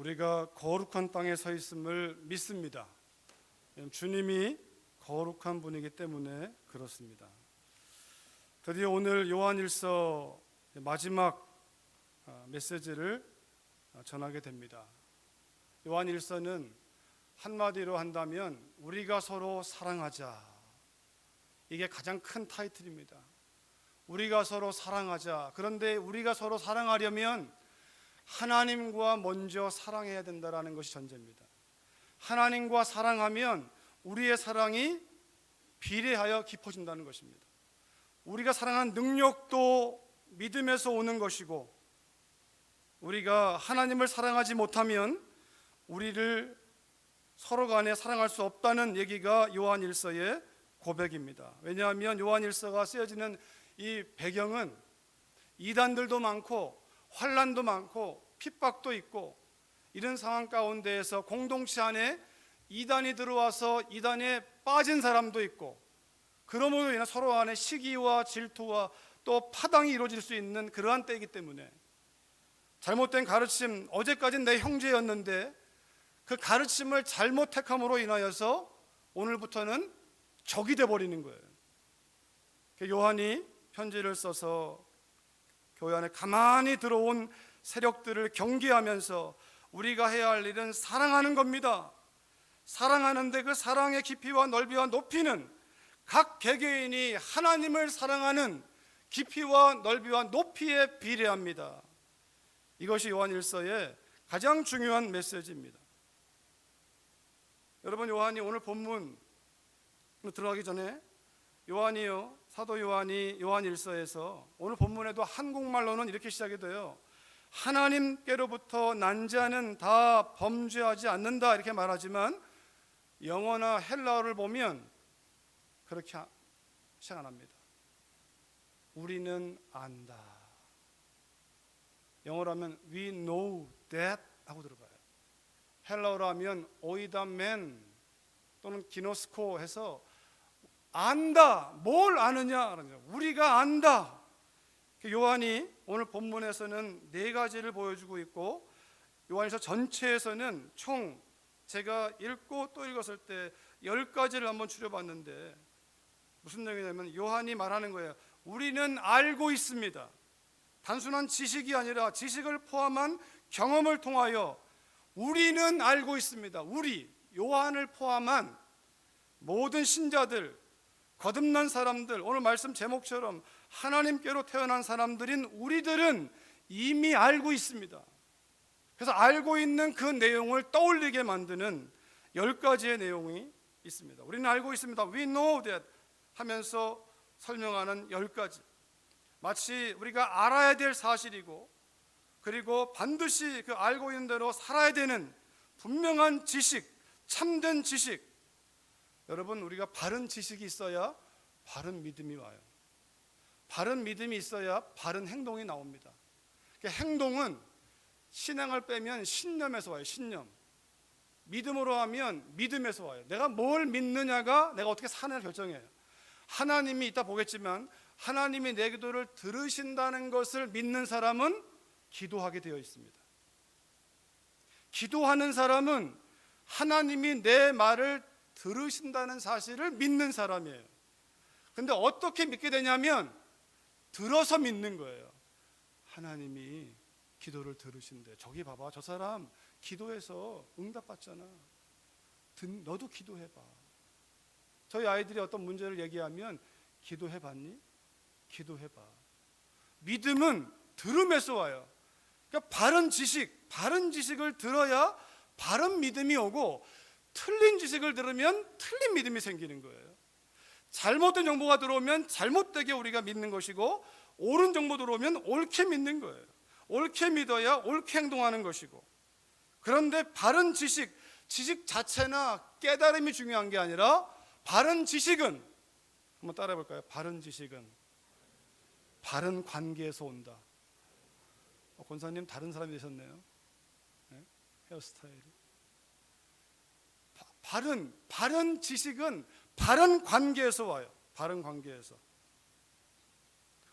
우리가 거룩한 땅에 서 있음을 믿습니다. 주님이 거룩한 분이기 때문에 그렇습니다. 드디어 오늘 요한일서 마지막 메시지를 전하게 됩니다. 요한일서는 한마디로 한다면 우리가 서로 사랑하자, 이게 가장 큰 타이틀입니다. 우리가 서로 사랑하자. 그런데 우리가 서로 사랑하려면 하나님과 먼저 사랑해야 된다는 것이 전제입니다. 하나님과 사랑하면 우리의 사랑이 비례하여 깊어진다는 것입니다. 우리가 사랑하는 능력도 믿음에서 오는 것이고, 우리가 하나님을 사랑하지 못하면 우리를 서로 간에 사랑할 수 없다는 얘기가 요한일서의 고백입니다. 왜냐하면 요한일서가 쓰여지는 이 배경은 이단들도 많고 환난도 많고 핍박도 있고, 이런 상황 가운데에서 공동체 안에 이단이 들어와서 이단에 빠진 사람도 있고, 그러므로 인해 서로 간에 시기와 질투와 또 파당이 이루어질 수 있는 그러한 때이기 때문에 잘못된 가르침, 어제까지는 내 형제였는데 그 가르침을 잘못 택함으로 인하여서 오늘부터는 적이 되어버리는 거예요. 요한이 편지를 써서 교회 안에 가만히 들어온 세력들을 경계하면서 우리가 해야 할 일은 사랑하는 겁니다. 사랑하는데 그 사랑의 깊이와 넓이와 높이는 각 개개인이 하나님을 사랑하는 깊이와 넓이와 높이에 비례합니다. 이것이 요한일서의 가장 중요한 메시지입니다. 여러분, 요한이 오늘 본문 들어가기 전에 요한이요, 사도 요한이 요한일서에서 오늘 본문에도 한국말로는 이렇게 시작이 돼요. 하나님께로부터 난 자는 다 범죄하지 않는다, 이렇게 말하지만 영어나 헬라어를 보면 그렇게 시작 안 합니다. 우리는 안다. 영어로 하면 we know that 하고 들어가요. 헬라어로 하면 오이다멘 또는 기노스코 해서 안다. 뭘 아느냐? 우리가 안다. 요한이 오늘 본문에서는 네 가지를 보여주고 있고, 요한일서 전체에서는 총 제가 읽고 또 읽었을 때 10가지를 한번 추려봤는데 무슨 얘기냐면 요한이 말하는 거예요. 우리는 알고 있습니다. 단순한 지식이 아니라 지식을 포함한 경험을 통하여 우리는 알고 있습니다. 우리, 요한을 포함한 모든 신자들, 거듭난 사람들, 오늘 말씀 제목처럼 하나님께로 태어난 사람들인 우리들은 이미 알고 있습니다. 그래서 알고 있는 그 내용을 떠올리게 만드는 10가지의 내용이 있습니다. 우리는 알고 있습니다. We know that 하면서 설명하는 10가지. 마치 우리가 알아야 될 사실이고, 그리고 반드시 그 알고 있는 대로 살아야 되는 분명한 지식, 참된 지식. 여러분, 우리가 바른 지식이 있어야 바른 믿음이 와요. 바른 믿음이 있어야 바른 행동이 나옵니다. 행동은 신앙을 빼면 신념에서 와요. 신념. 믿음으로 하면 믿음에서 와요. 내가 뭘 믿느냐가 내가 어떻게 사느냐 결정해요. 하나님이 이따 보겠지만 하나님이 내 기도를 들으신다는 것을 믿는 사람은 기도하게 되어 있습니다. 기도하는 사람은 하나님이 내 말을 들으신다는 사실을 믿는 사람이에요. 근데 어떻게 믿게 되냐면 들어서 믿는 거예요. 하나님이 기도를 들으신대. 저기 봐봐, 저 사람 기도해서 응답받잖아. 너도 기도해봐. 저희 아이들이 어떤 문제를 얘기하면 기도해봤니? 기도해봐. 믿음은 들음에서 와요. 그러니까 바른 지식을 들어야 바른 믿음이 오고, 틀린 지식을 들으면 틀린 믿음이 생기는 거예요. 잘못된 정보가 들어오면 잘못되게 우리가 믿는 것이고, 옳은 정보 들어오면 옳게 믿는 거예요. 옳게 믿어야 옳게 행동하는 것이고. 그런데 바른 지식 자체나 깨달음이 중요한 게 아니라, 바른 지식은, 한번 따라해 볼까요? 바른 지식은 바른 관계에서 온다. 권사님 다른 사람이 되셨네요. 네? 헤어스타일이. 바른 지식은 바른 관계에서 와요. 바른 관계에서.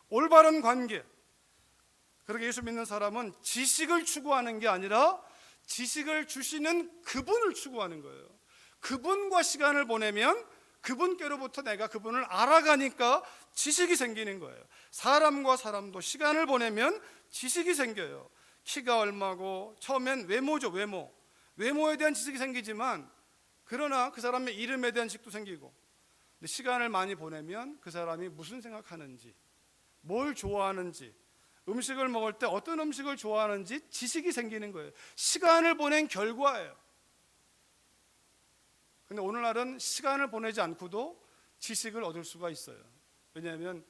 올바른 관계. 그렇게 예수 믿는 사람은 지식을 추구하는 게 아니라 지식을 주시는 그분을 추구하는 거예요. 그분과 시간을 보내면 그분께로부터 내가 그분을 알아가니까 지식이 생기는 거예요. 사람과 사람도 시간을 보내면 지식이 생겨요. 키가 얼마고, 처음엔 외모죠. 외모에 대한 지식이 생기지만, 그러나 그 사람의 이름에 대한 지식도 생기고, 근데 시간을 많이 보내면 그 사람이 무슨 생각하는지, 뭘 좋아하는지, 음식을 먹을 때 어떤 음식을 좋아하는지 지식이 생기는 거예요. 시간을 보낸 결과예요. 근데 오늘날은 시간을 보내지 않고도 지식을 얻을 수가 있어요. 왜냐하면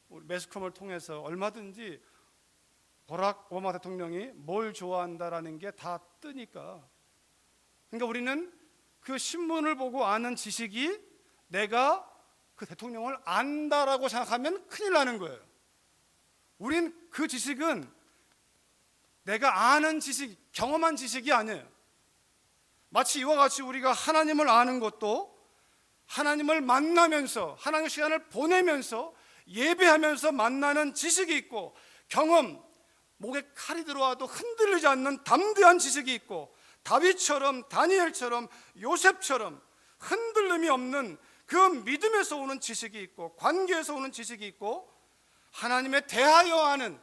매스컴을 통해서 얼마든지 버락 오바마 대통령이 뭘 좋아한다라는 게 다 뜨니까. 그러니까 우리는 그 신문을 보고 아는 지식이 내가 그 대통령을 안다라고 생각하면 큰일 나는 거예요. 우린 그 지식은 내가 아는 지식, 경험한 지식이 아니에요. 마치 이와 같이 우리가 하나님을 아는 것도 하나님을 만나면서, 하나님의 시간을 보내면서, 예배하면서 만나는 지식이 있고, 경험, 목에 칼이 들어와도 흔들리지 않는 담대한 지식이 있고, 다윗처럼, 다니엘처럼, 요셉처럼 흔들림이 없는 그 믿음에서 오는 지식이 있고, 관계에서 오는 지식이 있고, 하나님에 대하여 아는,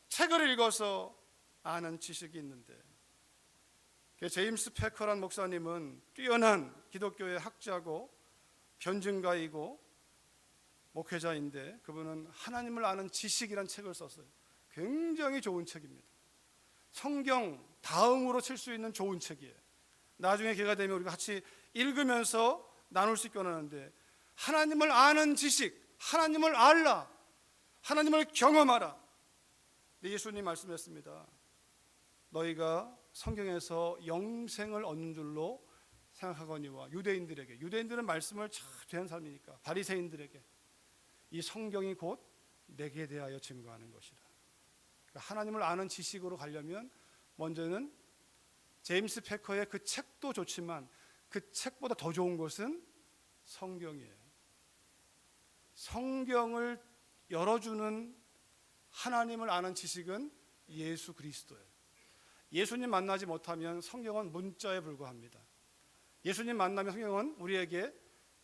책을 읽어서 아는 지식이 있는데, 제임스 패커란 목사님은 뛰어난 기독교의 학자고 변증가이고 목회자인데, 그분은 하나님을 아는 지식이란 책을 썼어요. 굉장히 좋은 책입니다. 성경 다음으로 칠 수 있는 좋은 책이에요. 나중에 기회가 되면 우리가 같이 읽으면서 나눌 수 있게 하는데, 하나님을 아는 지식, 하나님을 알라, 하나님을 경험하라. 예수님 말씀했습니다. 너희가 성경에서 영생을 얻는 줄로 생각하거니와, 유대인들은 말씀을 잘 대한 사람이니까 바리새인들에게 이 성경이 곧 내게 대하여 증거하는 것이다. 그러니까 하나님을 아는 지식으로 가려면 먼저는 제임스 패커의 그 책도 좋지만 그 책보다 더 좋은 것은 성경이에요. 성경을 열어주는 하나님을 아는 지식은 예수 그리스도예요. 예수님 만나지 못하면 성경은 문자에 불과합니다. 예수님 만나면 성경은 우리에게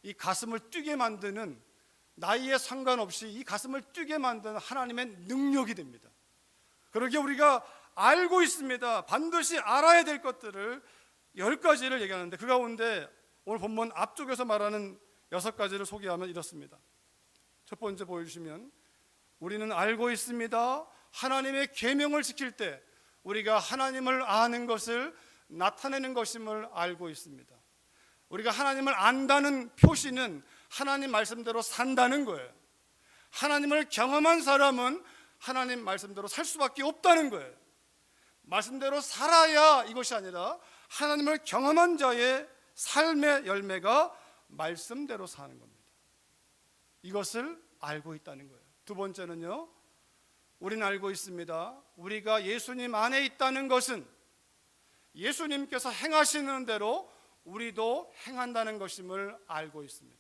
이 가슴을 뛰게 만드는, 나이에 상관없이 이 가슴을 뛰게 만드는 하나님의 능력이 됩니다. 그러기에 우리가 알고 있습니다. 반드시 알아야 될 것들을 10가지를 얘기하는데, 그 가운데 오늘 본문 앞쪽에서 말하는 6가지를 소개하면 이렇습니다. 첫 번째 보여주시면, 우리는 알고 있습니다. 하나님의 계명을 지킬 때 우리가 하나님을 아는 것을 나타내는 것임을 알고 있습니다. 우리가 하나님을 안다는 표시는 하나님 말씀대로 산다는 거예요. 하나님을 경험한 사람은 하나님 말씀대로 살 수밖에 없다는 거예요. 말씀대로 살아야 이것이 아니라 하나님을 경험한 자의 삶의 열매가 말씀대로 사는 겁니다. 이것을 알고 있다는 거예요. 두 번째는요, 우리는 알고 있습니다. 우리가 예수님 안에 있다는 것은 예수님께서 행하시는 대로 우리도 행한다는 것임을 알고 있습니다.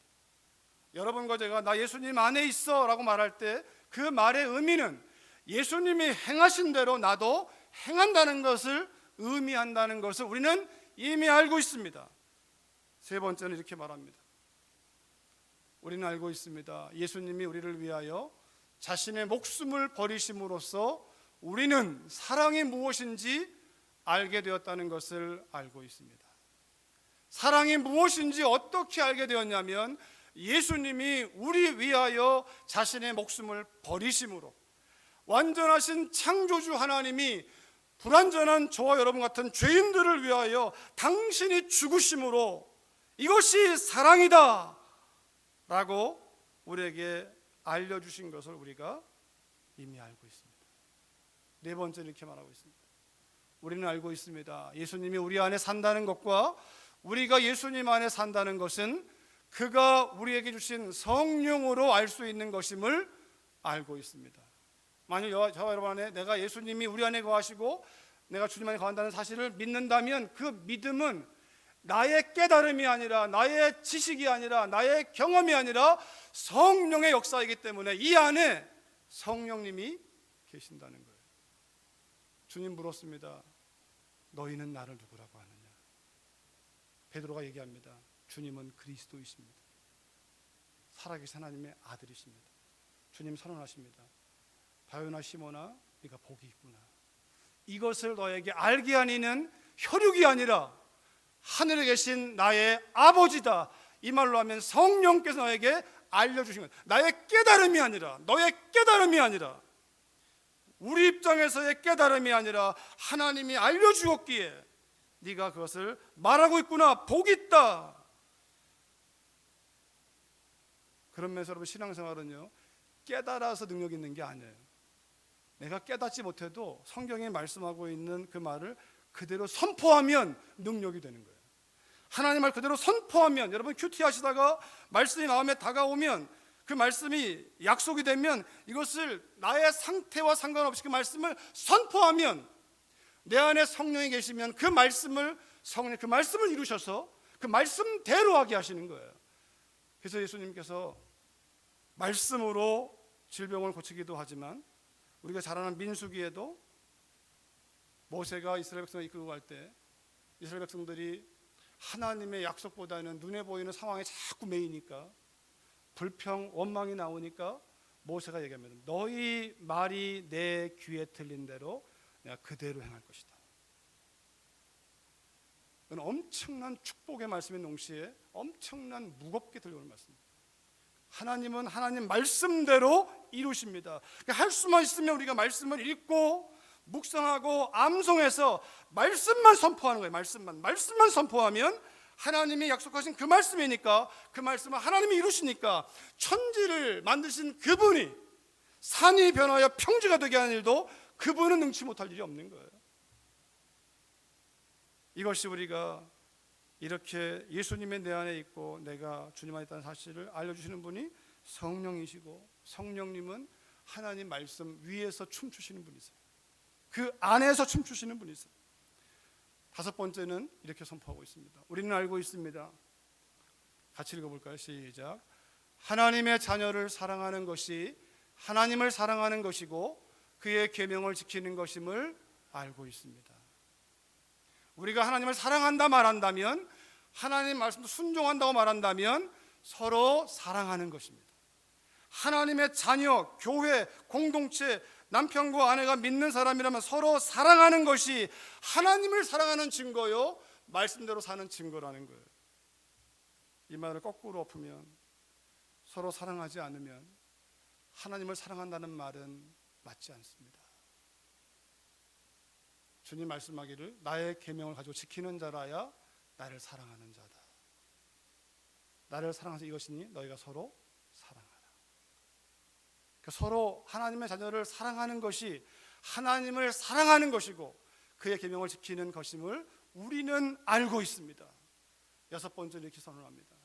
여러분과 제가 나 예수님 안에 있어 라고 말할 때 그 말의 의미는 예수님이 행하신 대로 나도 행한다는 것을 의미한다는 것을 우리는 이미 알고 있습니다. 세 번째는 이렇게 말합니다. 우리는 알고 있습니다. 예수님이 우리를 위하여 자신의 목숨을 버리심으로써 우리는 사랑이 무엇인지 알게 되었다는 것을 알고 있습니다. 사랑이 무엇인지 어떻게 알게 되었냐면, 예수님이 우리 위하여 자신의 목숨을 버리심으로, 완전하신 창조주 하나님이 불완전한 저와 여러분 같은 죄인들을 위하여 당신이 죽으심으로 이것이 사랑이다 라고 우리에게 알려주신 것을 우리가 이미 알고 있습니다. 네 번째는 이렇게 말하고 있습니다. 우리는 알고 있습니다. 예수님이 우리 안에 산다는 것과 우리가 예수님 안에 산다는 것은 그가 우리에게 주신 성령으로 알 수 있는 것임을 알고 있습니다. 만약 저와 여러분 안에 내가 예수님이 우리 안에 거하시고 내가 주님 안에 거한다는 사실을 믿는다면, 그 믿음은 나의 깨달음이 아니라, 나의 지식이 아니라, 나의 경험이 아니라 성령의 역사이기 때문에 이 안에 성령님이 계신다는 거예요. 주님 물었습니다. 너희는 나를 누구라고 하느냐? 베드로가 얘기합니다. 주님은 그리스도이십니다. 살아계신 하나님의 아들이십니다. 주님 선언하십니다. 바요나 시몬아, 네가 복이 있구나. 이것을 너에게 알게 한 이는 혈육이 아니라 하늘에 계신 나의 아버지다. 이 말로 하면 성령께서 너에게 알려주신 것. 나의 깨달음이 아니라, 너의 깨달음이 아니라, 우리 입장에서의 깨달음이 아니라 하나님이 알려주었기에 네가 그것을 말하고 있구나. 복이 있다. 그런 면에서 여러분, 신앙생활은요, 깨달아서 능력 있는 게 아니에요. 내가 깨닫지 못해도 성경에 말씀하고 있는 그 말을 그대로 선포하면 능력이 되는 거예요. 하나님 말 그대로 선포하면, 여러분 큐티 하시다가 말씀이 마음에 다가오면, 그 말씀이 약속이 되면 이것을 나의 상태와 상관없이 그 말씀을 선포하면, 내 안에 성령이 계시면 그 말씀을, 성령 그 말씀을 이루셔서 그 말씀대로 하게 하시는 거예요. 그래서 예수님께서 말씀으로 질병을 고치기도 하지만, 우리가 잘 아는 민수기에도 모세가 이스라엘 백성을 이끌고 갈 때 이스라엘 백성들이 하나님의 약속보다는 눈에 보이는 상황에 자꾸 매이니까 불평, 원망이 나오니까 모세가 얘기합니다. 너희 말이 내 귀에 들린 대로 내가 그대로 행할 것이다. 이건 엄청난 축복의 말씀인 동시에 엄청난 무겁게 들려오는 말씀입니다. 하나님은 하나님 말씀대로 이루십니다. 할 수만 있으면 우리가 말씀을 읽고 묵상하고 암송해서 말씀만 선포하는 거예요. 말씀만 선포하면 하나님이 약속하신 그 말씀이니까, 그 말씀을 하나님이 이루시니까, 천지를 만드신 그분이 산이 변하여 평지가 되게 하는 일도 그분은 능치 못할 일이 없는 거예요. 이것이 우리가 이렇게 예수님의 내 안에 있고 내가 주님 안에 있다는 사실을 알려주시는 분이 성령이시고, 성령님은 하나님 말씀 위에서 춤추시는 분이세요. 그 안에서 춤추시는 분이세요. 다섯 번째는 이렇게 선포하고 있습니다. 우리는 알고 있습니다. 같이 읽어볼까요? 시작. 하나님의 자녀를 사랑하는 것이 하나님을 사랑하는 것이고 그의 계명을 지키는 것임을 알고 있습니다. 우리가 하나님을 사랑한다 말한다면, 하나님 말씀도 순종한다고 말한다면 서로 사랑하는 것입니다. 하나님의 자녀, 교회, 공동체, 남편과 아내가 믿는 사람이라면 서로 사랑하는 것이 하나님을 사랑하는 증거요, 말씀대로 사는 증거라는 거예요. 이 말을 거꾸로 엎으면, 서로 사랑하지 않으면 하나님을 사랑한다는 말은 맞지 않습니다. 주님 말씀하기를 나의 계명을 가지고 지키는 자라야 나를 사랑하는 자다. 나를 사랑해서 이것이니 너희가 서로 사랑하라. 그러니까 서로 하나님의 자녀를 사랑하는 것이 하나님을 사랑하는 것이고 그의 계명을 지키는 것임을 우리는 알고 있습니다. 여섯 번째로 이렇게 선언합니다.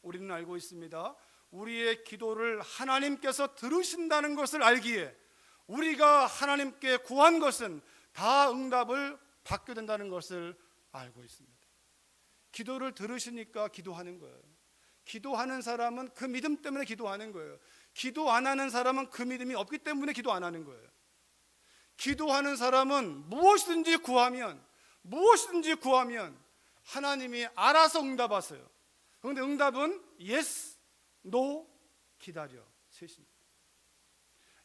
우리는 알고 있습니다. 우리의 기도를 하나님께서 들으신다는 것을 알기에 우리가 하나님께 구한 것은 다 응답을 받게 된다는 것을 알고 있습니다. 기도를 들으시니까 기도하는 거예요. 기도하는 사람은 그 믿음 때문에 기도하는 거예요. 기도 안 하는 사람은 그 믿음이 없기 때문에 기도 안 하는 거예요. 기도하는 사람은 무엇이든지 구하면 하나님이 알아서 응답하세요. 그런데 응답은 yes, no, 기다려, 셋입니다.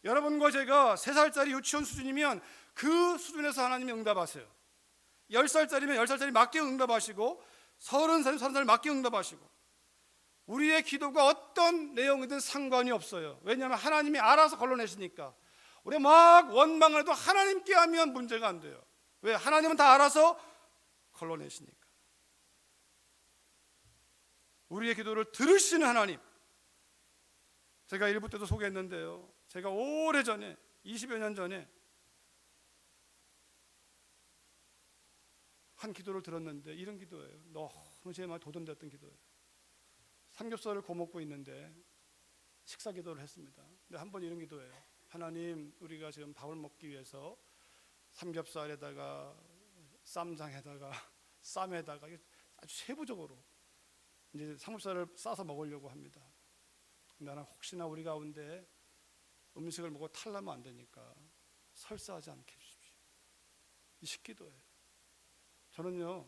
여러분과 제가 3살짜리 유치원 수준이면 그 수준에서 하나님이 응답하세요. 10살짜리면 10살짜리 맞게 응답하시고 30살 맞게 응답하시고, 우리의 기도가 어떤 내용이든 상관이 없어요. 왜냐하면 하나님이 알아서 걸러내시니까. 우리가 막 원망을 해도 하나님께 하면 문제가 안 돼요. 왜? 하나님은 다 알아서 걸러내시니까. 우리의 기도를 들으시는 하나님. 제가 일부 때도 소개했는데요, 제가 오래전에 20여 년 전에 한 기도를 들었는데 이런 기도예요. 너무 제 마음에 도전됐던 기도예요. 삼겹살을 구워 먹고 있는데 식사 기도를 했습니다. 근데 한 번 이런 기도예요. 하나님, 우리가 지금 밥을 먹기 위해서 삼겹살에다가 쌈장에다가 쌈에다가 아주 세부적으로 이제 삼겹살을 싸서 먹으려고 합니다. 나는 혹시나 우리 가운데 음식을 먹고 탈나면 안 되니까 설사하지 않게 해주십시오. 이 식기도예요. 저는요,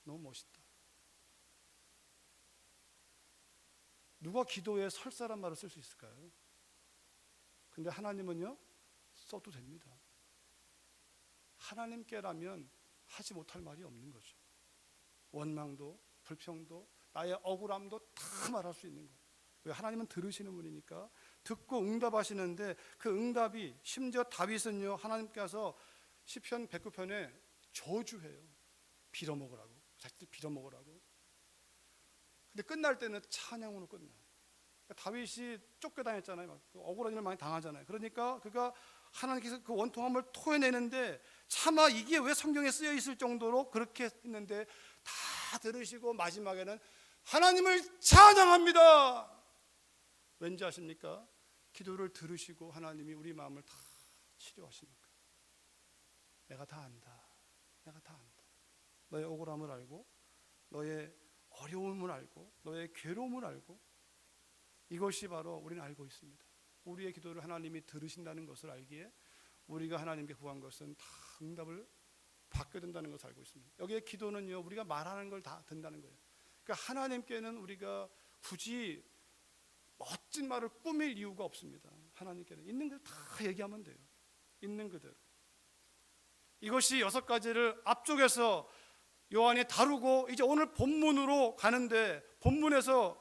너무 멋있다. 누가 기도에 설사란 말을 쓸 수 있을까요? 근데 하나님은요, 써도 됩니다. 하나님께라면 하지 못할 말이 없는 거죠. 원망도, 불평도, 나의 억울함도 다 말할 수 있는 거예요. 왜? 하나님은 들으시는 분이니까. 듣고 응답하시는데 그 응답이, 심지어 다윗은요, 하나님께서 시편 109편에 저주해요. 빌어먹으라고, 자식들 빌어먹으라고. 근데 끝날 때는 찬양으로 끝나요. 그러니까 다윗이 쫓겨다녔잖아요. 막 억울한 일을 많이 당하잖아요. 그러니까 그가 하나님께서 그 원통함을 토해내는데, 차마 이게 왜 성경에 쓰여 있을 정도로 그렇게 했는데 다 들으시고 마지막에는 하나님을 찬양합니다. 왠지 아십니까? 기도를 들으시고 하나님이 우리 마음을 다 치료하시니까. 내가 다 안다. 내가 다 안다. 너의 억울함을 알고, 너의 어려움을 알고, 너의 괴로움을 알고, 이것이 바로 우리는 알고 있습니다. 우리의 기도를 하나님이 들으신다는 것을 알기에 우리가 하나님께 구한 것은 다 응답을 받게 된다는 것을 알고 있습니다. 여기에 기도는요, 우리가 말하는 걸 다 된다는 거예요. 그러니까 하나님께는 우리가 굳이 멋진 말을 꾸밀 이유가 없습니다. 하나님께는 있는 걸 다 얘기하면 돼요. 있는 그대로. 이것이 6가지를 앞쪽에서 요한이 다루고, 이제 오늘 본문으로 가는데, 본문에서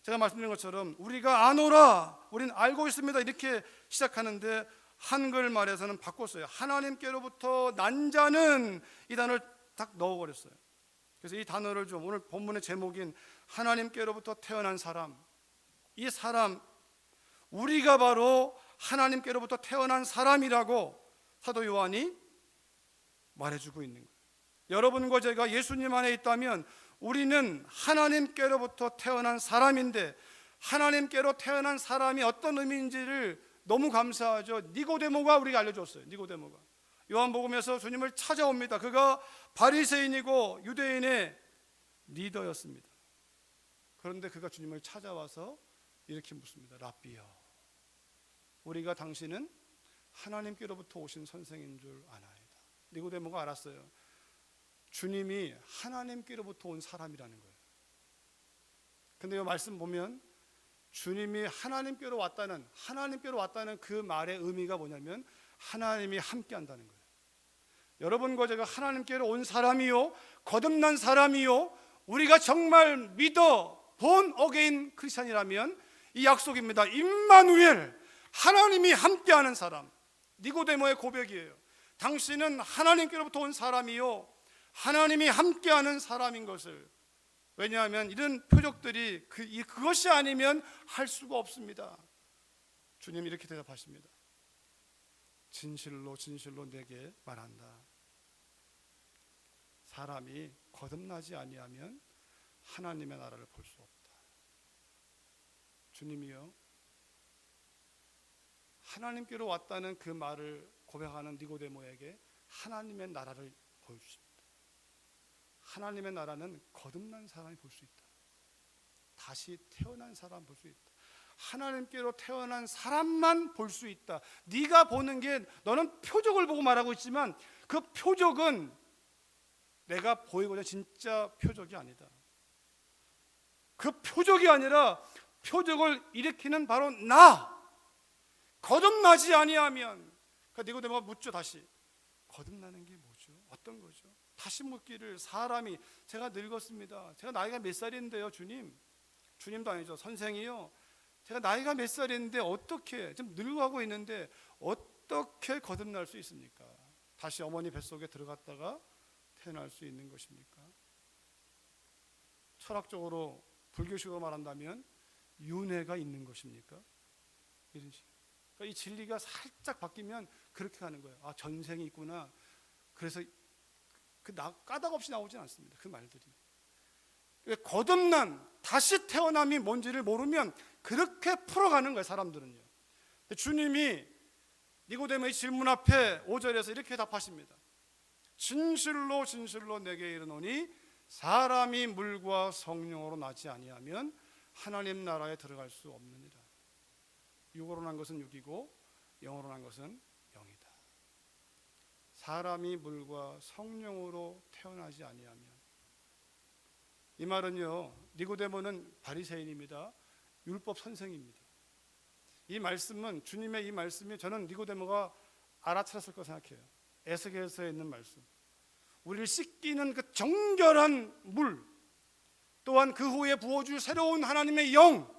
제가 말씀드린 것처럼 우리가 아노라, 우린 알고 있습니다, 이렇게 시작하는데 한글말에서는 바꿨어요. 하나님께로부터 난 자는, 이 단어를 딱 넣어버렸어요. 그래서 이 단어를 좀, 오늘 본문의 제목인 하나님께로부터 태어난 사람, 이 사람, 우리가 바로 하나님께로부터 태어난 사람이라고 사도 요한이 말해주고 있는 거예요. 여러분과 제가 예수님 안에 있다면 우리는 하나님께로부터 태어난 사람인데, 하나님께로 태어난 사람이 어떤 의미인지를 너무 감사하죠. 니고데모가 우리가 알려줬어요. 니고데모가 요한복음에서 주님을 찾아옵니다. 그가 바리새인이고 유대인의 리더였습니다. 그런데 그가 주님을 찾아와서 이렇게 묻습니다. 라비여, 우리가 당신은 하나님께로부터 오신 선생인 줄 아나이다. 니고데모가 알았어요. 주님이 하나님께로부터 온 사람이라는 거예요. 근데 이 말씀 보면 주님이 하나님께로 왔다는 그 말의 의미가 뭐냐면 하나님이 함께 한다는 거예요. 여러분과 제가 하나님께로 온 사람이요, 거듭난 사람이요, 우리가 정말 믿어 본 어게인 크리스찬이라면 이 약속입니다. 임마누엘, 하나님이 함께하는 사람. 니고데모의 고백이에요. 당신은 하나님께로부터 온 사람이요, 하나님이 함께하는 사람인 것을. 왜냐하면 이런 표적들이 그것이 아니면 할 수가 없습니다. 주님이 이렇게 대답하십니다. 진실로 진실로 내게 말한다. 사람이 거듭나지 아니하면 하나님의 나라를 볼 수 없다. 주님이요, 하나님께로 왔다는 그 말을 고백하는 니고데모에게 하나님의 나라를 보여주십니다. 하나님의 나라는 거듭난 사람이 볼 수 있다. 다시 태어난 사람 볼 수 있다. 하나님께로 태어난 사람만 볼 수 있다. 네가 보는 게, 너는 표적을 보고 말하고 있지만 그 표적은 내가 보이고자 진짜 표적이 아니다. 그 표적이 아니라 표적을 일으키는 바로 나. 거듭나지 아니하면. 그러니까 니고데모가 묻죠. 다시 거듭나는 게 뭐죠? 어떤 거죠? 다시 묻기를, 사람이, 제가 늙었습니다. 제가 나이가 몇 살인데요, 주님? 주님도 아니죠. 선생이요, 제가 나이가 몇 살인데 어떻게, 지금 늙어가고 있는데 어떻게 거듭날 수 있습니까? 다시 어머니 뱃속에 들어갔다가 태어날 수 있는 것입니까? 철학적으로 불교식으로 말한다면 윤회가 있는 것입니까? 이런 식으로. 그러니까 이 진리가 살짝 바뀌면 그렇게 가는 거예요. 아, 전생이 있구나. 그래서 까닭 없이 나오진 않습니다. 그 말들이. 거듭난, 다시 태어남이 뭔지를 모르면 그렇게 풀어가는 거예요, 사람들은요. 주님이 니고데모의 질문 앞에 5절에서 이렇게 답하십니다. 진실로 진실로 내게 이르노니 사람이 물과 성령으로 나지 아니하면 하나님 나라에 들어갈 수 없느니라. 육으로 난 것은 육이고 영으로 난 것은 영이다. 사람이 물과 성령으로 태어나지 아니하면. 이 말은요, 니고데모는 바리새인입니다. 율법 선생입니다. 이 말씀은, 주님의 이 말씀이 저는 니고데모가 알아차렸을 거 생각해요. 에스겔서에 있는 말씀, 우리를 씻기는 그 정결한 물, 또한 그 후에 부어줄 새로운 하나님의 영,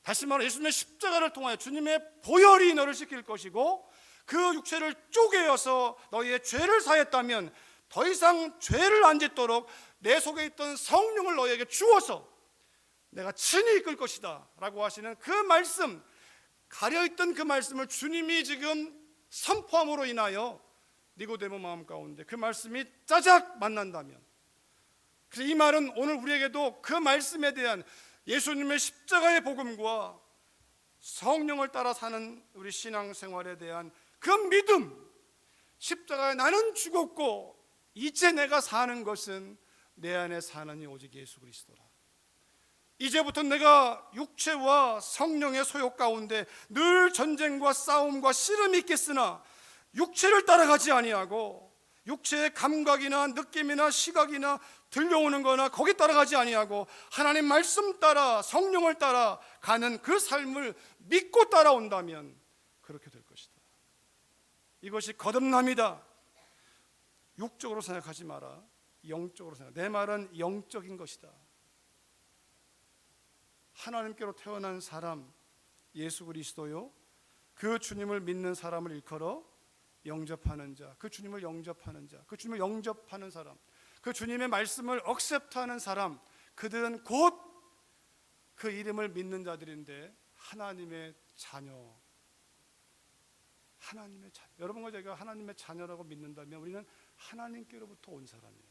다시 말해 예수님의 십자가를 통하여 주님의 보혈이 너를 씻길 것이고, 그 육체를 쪼개어서 너희의 죄를 사했다면 더 이상 죄를 안 짓도록 내 속에 있던 성령을 너희에게 주어서 내가 친히 이끌 것이다 라고 하시는 그 말씀, 가려있던 그 말씀을 주님이 지금 선포함으로 인하여 니고데모 마음 가운데 그 말씀이 짜작 만난다면, 그래서 이 말은 오늘 우리에게도 그 말씀에 대한 예수님의 십자가의 복음과 성령을 따라 사는 우리 신앙생활에 대한 그 믿음, 십자가에 나는 죽었고 이제 내가 사는 것은 내 안에 사는 이 오직 예수 그리스도라. 이제부터 내가 육체와 성령의 소욕 가운데 늘 전쟁과 싸움과 씨름이 있겠으나 육체를 따라가지 아니하고, 육체의 감각이나 느낌이나 시각이나 들려오는 거나 거기 따라가지 아니하고 하나님 말씀 따라 성령을 따라 가는 그 삶을 믿고 따라온다면 그렇게 될 것이다. 이것이 거듭남이다. 육적으로 생각하지 마라. 영적으로 생각. 내 말은 영적인 것이다. 하나님께로 태어난 사람 예수 그리스도요, 그 주님을 믿는 사람을 일컬어 영접하는 자, 그 주님을 영접하는 자, 그 주님을 영접하는 사람, 그 주님의 말씀을 억셉트하는 사람, 그들은 곧 그 이름을 믿는 자들인데 하나님의 자녀. 하나님의 자녀. 여러분과 제가 하나님의 자녀라고 믿는다면 우리는 하나님께로부터 온 사람이에요.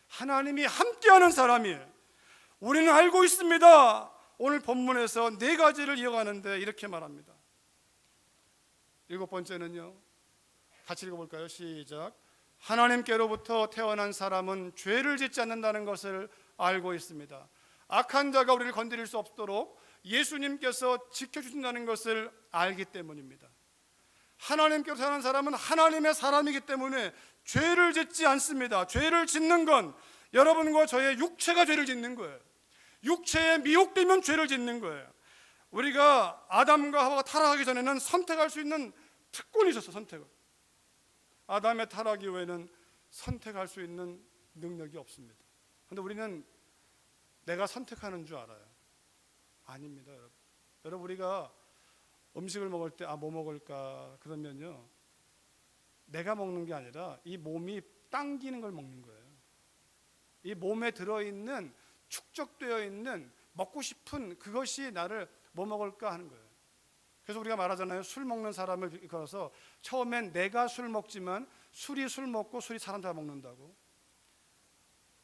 하나님이 함께하는 사람이에요. 우리는 알고 있습니다. 오늘 본문에서 네 가지를 이어가는데 이렇게 말합니다. 일곱 번째는요, 같이 읽어볼까요? 시작. 하나님께로부터 태어난 사람은 죄를 짓지 않는다는 것을 알고 있습니다. 악한 자가 우리를 건드릴 수 없도록 예수님께서 지켜주신다는 것을 알기 때문입니다. 하나님께로 태어난 사람은 하나님의 사람이기 때문에 죄를 짓지 않습니다. 죄를 짓는 건 여러분과 저의 육체가 죄를 짓는 거예요. 육체에 미혹되면 죄를 짓는 거예요. 우리가 아담과 하와가 타락하기 전에는 선택할 수 있는 특권이 있었어. 선택을. 아담의 타락 이후에는 선택할 수 있는 능력이 없습니다. 그런데 우리는 내가 선택하는 줄 알아요. 아닙니다, 여러분. 여러분, 우리가 음식을 먹을 때 뭐 먹을까 그러면요, 내가 먹는 게 아니라 이 몸이 당기는 걸 먹는 거예요. 이 몸에 들어있는, 축적되어 있는 먹고 싶은 그것이 나를 뭐 먹을까 하는 거예요. 그래서 우리가 말하잖아요. 술 먹는 사람을 걸어서 처음엔 내가 술 먹지만 술이 술 먹고 술이 사람 다 먹는다고.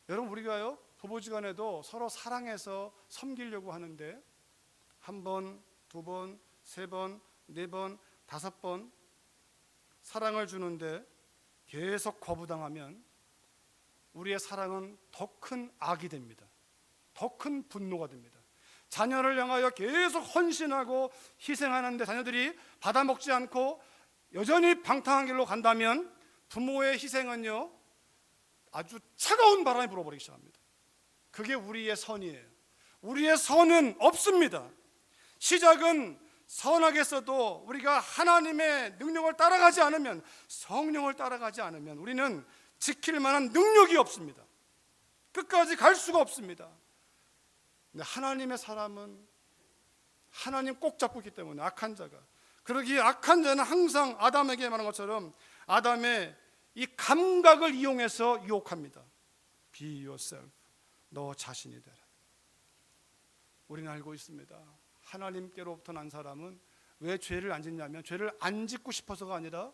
여러분, 우리가요 부부지간에도 서로 사랑해서 섬기려고 하는데 한 번, 두 번, 세 번, 네 번, 다섯 번 사랑을 주는데 계속 거부당하면 우리의 사랑은 더 큰 악이 됩니다. 더 큰 분노가 됩니다. 자녀를 향하여 계속 헌신하고 희생하는데 자녀들이 받아먹지 않고 여전히 방탕한 길로 간다면 부모의 희생은요 아주 차가운 바람이 불어버리기 시작합니다. 그게 우리의 선이에요. 우리의 선은 없습니다. 시작은 선하게 써도 우리가 하나님의 능력을 따라가지 않으면, 성령을 따라가지 않으면 우리는 지킬 만한 능력이 없습니다. 끝까지 갈 수가 없습니다. 근데 하나님의 사람은 하나님 꼭 잡고 있기 때문에, 악한 자가, 그러기에 악한 자는 항상 아담에게 말한 것처럼 아담의 이 감각을 이용해서 유혹합니다. Be yourself. 너 자신이 되라. 우리는 알고 있습니다. 하나님께로부터 난 사람은 왜 죄를 안 짓냐면, 죄를 안 짓고 싶어서가 아니라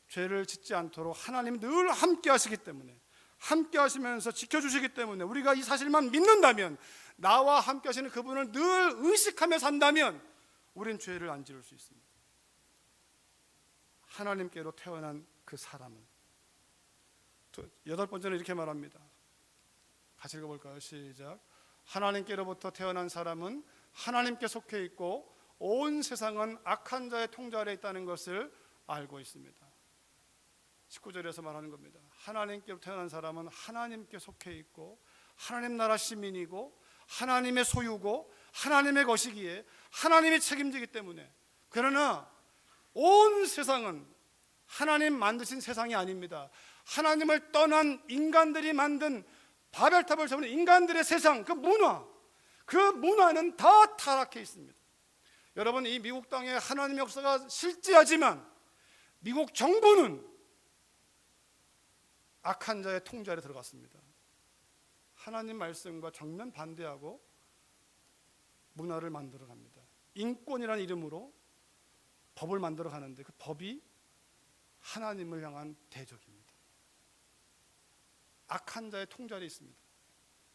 죄를 짓지 않도록 하나님이 늘 함께 하시기 때문에, 함께 하시면서 지켜주시기 때문에, 우리가 이 사실만 믿는다면, 나와 함께 하시는 그분을 늘 의식하며 산다면 우린 죄를 안 지을 수 있습니다. 하나님께로 태어난 그 사람은. 여덟 번째는 이렇게 말합니다. 같이 읽어볼까요? 시작. 하나님께로부터 태어난 사람은 하나님께 속해 있고 온 세상은 악한 자의 통제 아래 있다는 것을 알고 있습니다. 19절에서 말하는 겁니다. 하나님께로 태어난 사람은 하나님께 속해 있고 하나님 나라 시민이고 하나님의 소유고 하나님의 것이기에 하나님이 책임지기 때문에, 그러나 온 세상은 하나님 만드신 세상이 아닙니다. 하나님을 떠난 인간들이 만든 바벨탑을 세우는 인간들의 세상, 그 문화는 다 타락해 있습니다. 여러분, 이 미국 땅에 하나님의 역사가 실제하지만 미국 정부는 악한 자의 통제 아래 들어갔습니다. 하나님 말씀과 정면 반대하고 문화를 만들어 갑니다. 인권이라는 이름으로 법을 만들어 가는데 그 법이 하나님을 향한 대적입니다. 악한 자의 통제 아래 있습니다.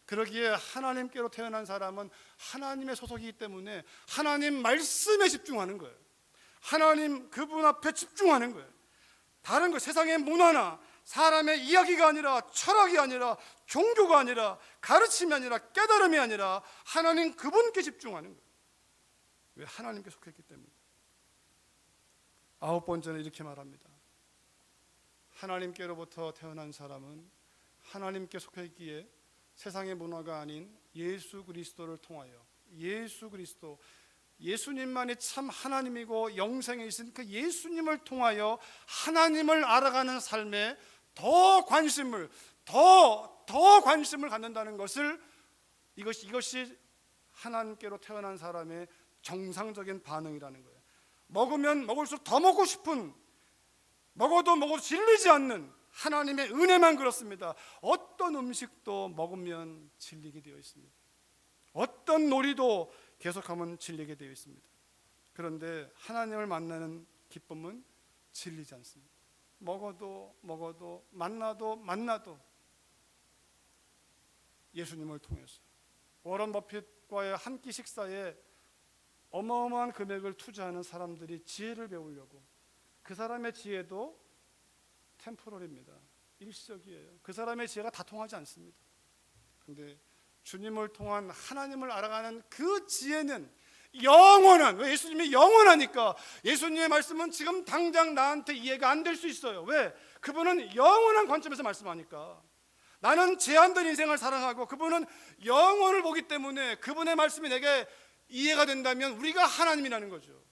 그러기에 하나님께로 태어난 사람은 하나님의 소속이기 때문에 하나님 말씀에 집중하는 거예요. 하나님 그분 앞에 집중하는 거예요. 다른 거, 세상의 문화나 사람의 이야기가 아니라, 철학이 아니라, 종교가 아니라, 가르침이 아니라, 깨달음이 아니라 하나님 그분께 집중하는 거예요. 왜? 하나님께 속했기 때문에. 9번째는 이렇게 말합니다. 하나님께로부터 태어난 사람은 하나님께 속했기에 세상의 문화가 아닌 예수 그리스도를 통하여, 예수 그리스도, 예수님만이 참 하나님이고 영생에 있은 그 예수님을 통하여 하나님을 알아가는 삶에 더 관심을 갖는다는 것을, 이것이 하나님께로 태어난 사람의 정상적인 반응이라는 거예요. 먹으면 먹을수록 더 먹고 싶은, 먹어도 질리지 않는 하나님의 은혜만 그렇습니다. 어떤 음식도 먹으면 질리게 되어 있습니다. 어떤 놀이도 계속하면 질리게 되어 있습니다. 그런데 하나님을 만나는 기쁨은 질리지 않습니다. 먹어도 만나도 예수님을 통해서. 워런 버핏과의 한 끼 식사에 어마어마한 금액을 투자하는 사람들이 지혜를 배우려고, 그 사람의 지혜도 템포럴입니다. 일시적이에요. 그 사람의 지혜가 다 통하지 않습니다. 그런데 주님을 통한 하나님을 알아가는 그 지혜는 영원한, 왜? 예수님이 영원하니까. 예수님의 말씀은 지금 당장 나한테 이해가 안 될 수 있어요. 왜? 그분은 영원한 관점에서 말씀하니까. 나는 제한된 인생을 살아가고 그분은 영원을 보기 때문에 그분의 말씀이 내게 이해가 된다면 우리가 하나님이라는 거죠.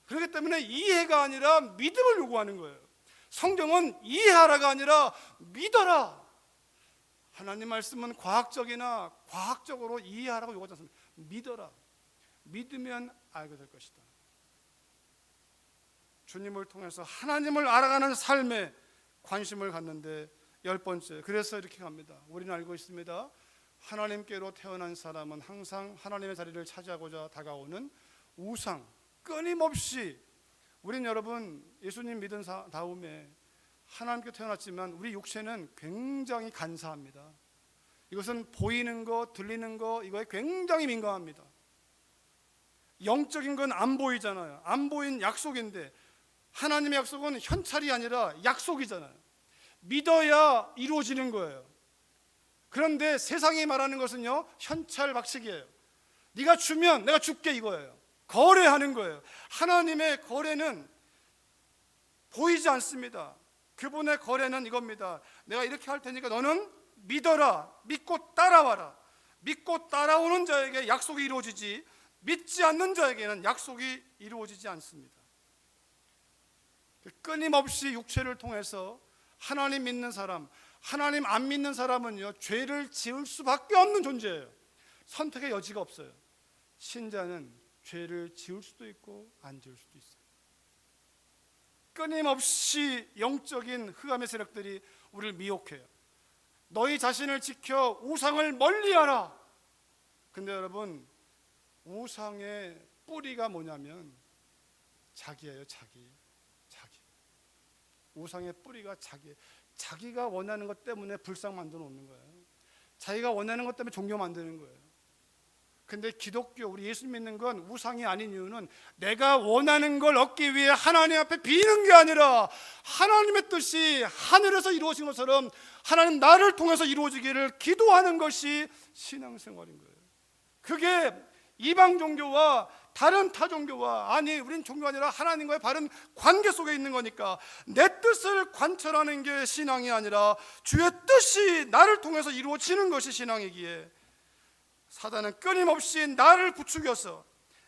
그렇기 때문에 이해가 아니라 믿음을 요구하는 거예요. 성경은 이해하라가 아니라 믿어라. 하나님 말씀은 과학적으로 이해하라고 요구하지 않습니다. 믿어라. 믿으면 알게 될 것이다. 주님을 통해서 하나님을 알아가는 삶에 관심을 갖는데 10번째, 그래서 이렇게 갑니다. 우리는 알고 있습니다. 하나님께로 태어난 사람은 항상 하나님의 자리를 차지하고자 다가오는 우상, 끊임없이. 우린 여러분 예수님 믿은 다음에 하나님께 태어났지만 우리 육체는 굉장히 간사합니다. 이것은 보이는 거, 들리는 거, 이거에 굉장히 민감합니다. 영적인 건 안 보이잖아요. 안 보인 약속인데 하나님의 약속은 현찰이 아니라 약속이잖아요. 믿어야 이루어지는 거예요. 그런데 세상이 말하는 것은요, 현찰 박치기예요. 네가 주면 내가 줄게, 이거예요. 거래하는 거예요. 하나님의 거래는 보이지 않습니다. 그분의 거래는 이겁니다. 내가 이렇게 할 테니까 너는 믿어라. 믿고 따라와라. 믿고 따라오는 자에게 약속이 이루어지지, 믿지 않는 자에게는 약속이 이루어지지 않습니다. 끊임없이 육체를 통해서 하나님 믿는 사람, 하나님 안 믿는 사람은요, 죄를 지을 수밖에 없는 존재예요. 선택의 여지가 없어요. 신자는 죄를 지을 수도 있고 안 지을 수도 있어요. 끊임없이 영적인 흑암의 세력들이 우리를 미혹해요. 너희 자신을 지켜 우상을 멀리하라. 근데 여러분, 우상의 뿌리가 뭐냐면 자기예요. 자기. 우상의 뿌리가 자기예요. 자기가 원하는 것 때문에 불상 만들어 놓는 거예요. 자기가 원하는 것 때문에 종교 만드는 거예요. 근데 기독교, 우리 예수 믿는 건 우상이 아닌 이유는 내가 원하는 걸 얻기 위해 하나님 앞에 비는 게 아니라 하나님의 뜻이 하늘에서 이루어진 것처럼 하나님 나를 통해서 이루어지기를 기도하는 것이 신앙생활인 거예요. 그게 이방 종교와 다른 타종교와, 아니 우린 종교가 아니라 하나님과의 바른 관계 속에 있는 거니까 내 뜻을 관철하는 게 신앙이 아니라 주의 뜻이 나를 통해서 이루어지는 것이 신앙이기에, 사단은 끊임없이 나를 부추겨서,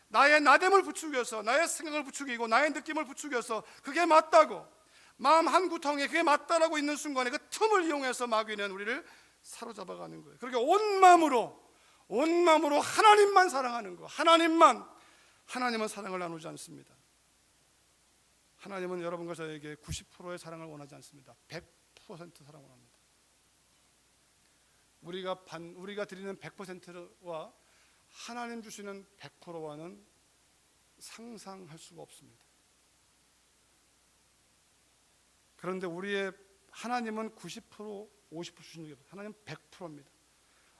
나의 나됨을 부추겨서, 나의 생각을 부추기고 나의 느낌을 부추겨서 그게 맞다고, 마음 한 구덩이에 그게 맞다라고 있는 순간에 그 틈을 이용해서 마귀는 우리를 사로잡아가는 거예요. 그렇게 온 마음으로 하나님만 사랑하는 거, 하나님은 사랑을 나누지 않습니다. 하나님은 여러분과 저에게 90%의 사랑을 원하지 않습니다. 100% 사랑을 원합니다. 우리가 드리는 100%와 하나님 주시는 100%와는 상상할 수가 없습니다. 그런데 우리의 하나님은 90%, 50% 주시는 게 하나님은 100%입니다.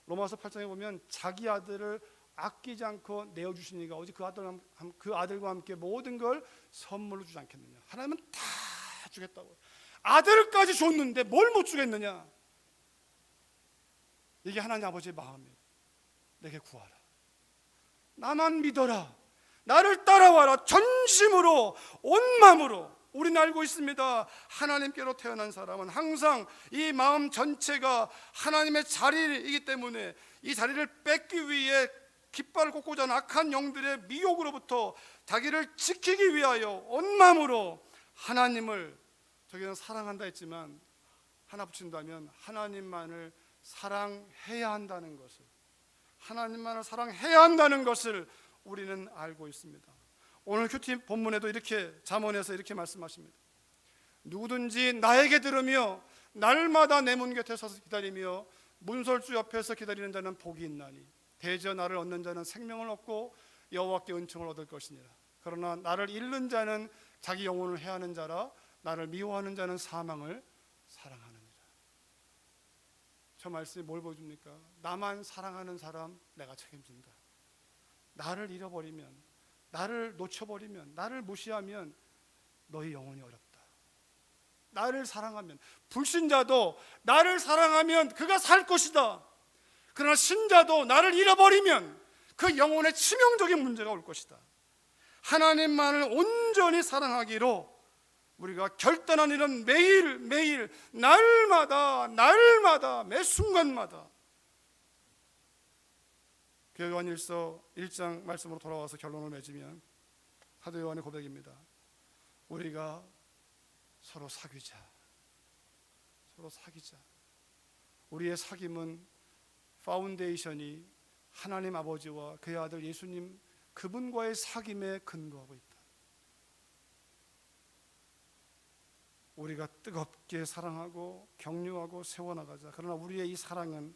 로마서 8장에 보면 자기 아들을 아끼지 않고 내어주시니까 오직 그 아들과 함께 모든 걸 선물로 주지 않겠느냐. 하나님은 다 주겠다고. 아들까지 줬는데 뭘 못 주겠느냐. 이게 하나님 아버지의 마음이에요. 내게 구하라, 나만 믿어라, 나를 따라와라. 전심으로 온 마음으로. 우리는 알고 있습니다. 하나님께로 태어난 사람은 항상 이 마음 전체가 하나님의 자리이기 때문에 이 자리를 뺏기 위해 깃발을 꽂고자 하는 악한 영들의 미혹으로부터 자기를 지키기 위하여 온 마음으로 하나님을, 저기는 사랑한다 했지만 하나 붙인다면 하나님만을 사랑해야 한다는 것을, 하나님만을 사랑해야 한다는 것을 우리는 알고 있습니다. 오늘 큐티 본문에도 이렇게, 잠언에서 이렇게 말씀하십니다. 누구든지 나에게 들으며 날마다 내 문 곁에 서서 기다리며 문설주 옆에서 기다리는 자는 복이 있나니 대저 나를 얻는 자는 생명을 얻고 여호와께 은총을 얻을 것이니라. 그러나 나를 잃는 자는 자기 영혼을 해하는 자라. 나를 미워하는 자는 사망을 사랑하느니라. 저 말씀이 뭘 보여줍니까? 나만 사랑하는 사람 내가 책임진다. 나를 잃어버리면, 나를 놓쳐버리면, 나를 무시하면 너희 영혼이 어렵다. 나를 사랑하면, 불신자도 나를 사랑하면 그가 살 것이다. 그러나 신자도 나를 잃어버리면 그 영혼에 치명적인 문제가 올 것이다. 하나님만을 온전히 사랑하기로 우리가 결단한 일은 매일 날마다 매 순간마다. 요한일서 1장 말씀으로 돌아와서 결론을 맺으면 사도 요한의 고백입니다. 우리가 서로 사귀자. 우리의 사귐은 파운데이션이 하나님 아버지와 그의 아들 예수님 그분과의 사귐에 근거하고 있다. 우리가 뜨겁게 사랑하고 격려하고 세워나가자. 그러나 우리의 이 사랑은,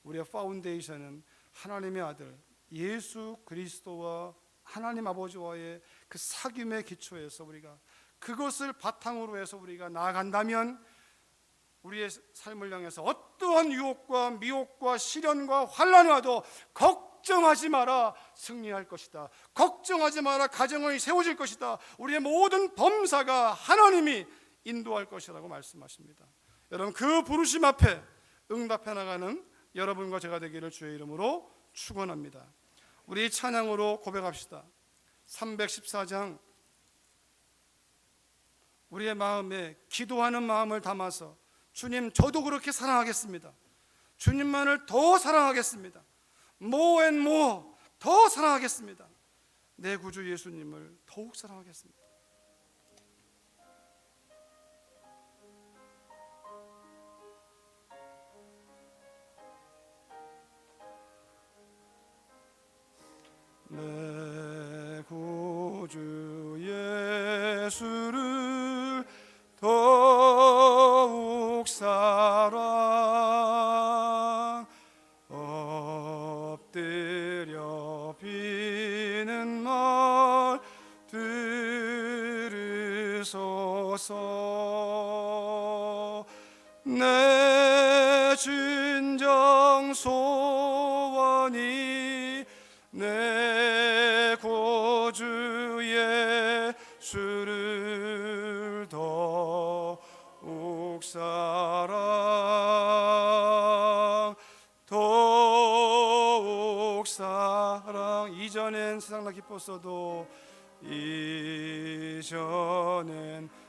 우리의 파운데이션은 하나님의 아들 예수 그리스도와 하나님 아버지와의 그 사귐의 기초에서 우리가 그것을 바탕으로 해서 우리가 나아간다면 우리의 삶을 향해서 어떠한 유혹과 미혹과 시련과 환난이 와도 걱정하지 마라, 승리할 것이다. 걱정하지 마라, 가정이 세워질 것이다. 우리의 모든 범사가 하나님이 인도할 것이라고 말씀하십니다. 여러분, 그 부르심 앞에 응답해 나가는 여러분과 제가 되기를 주의 이름으로 축원합니다. 우리 찬양으로 고백합시다. 314장, 우리의 마음에 기도하는 마음을 담아서 주님, 저도 그렇게 사랑하겠습니다. 주님만을 더 사랑하겠습니다. more and more 더 사랑하겠습니다. 내 구주 예수님을 더욱 사랑하겠습니다. 내 구주 예수를 더욱 사랑, 엎드려 비는 말 들으소서. 내 진정 소원이 내 구주 예수를 더욱 사랑, 더욱 사랑. 이전엔 이전엔 세상 나 기뻤어도 이전엔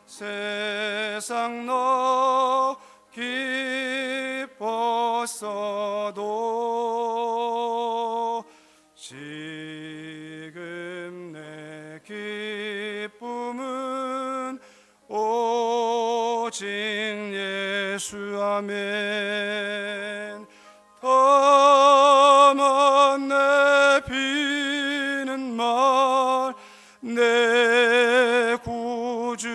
세상 너 기뻤어도 지금 내 기쁨은 오직 예수. 아멘. 다만 내 비는 말 내 구주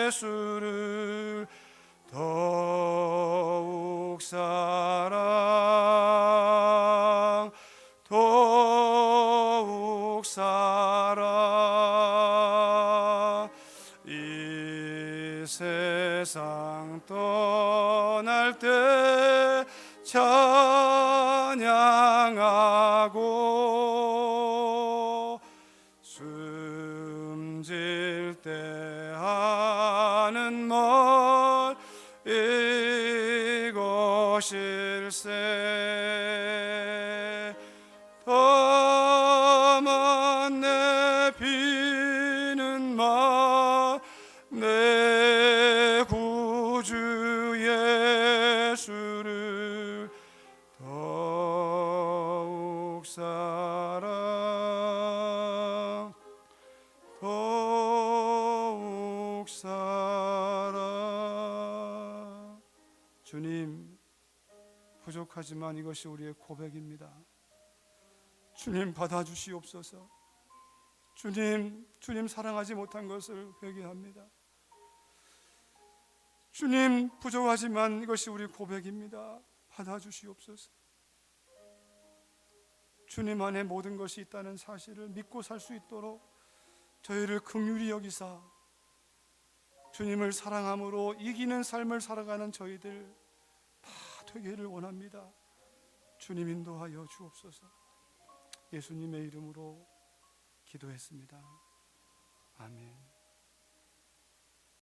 예수를 더욱 사랑 더욱 사랑. 이 세상 떠날 때 찬양하고 숨질 때 하는 말 이것일세. 다만 내 비는 말 내 구주 예수를 더욱 사랑 더욱 사랑. 주님, 부족하지만 이것이 우리의 고백입니다. 주님, 받아주시옵소서. 주님 사랑하지 못한 것을 회개합니다. 주님, 부족하지만 이것이 우리 고백입니다. 받아주시옵소서. 주님 안에 모든 것이 있다는 사실을 믿고 살 수 있도록 저희를 긍휼히 여기사 주님을 사랑함으로 이기는 삶을 살아가는 저희들 다 되기를 원합니다. 주님 인도하여 주옵소서. 예수님의 이름으로 기도했습니다. 아멘.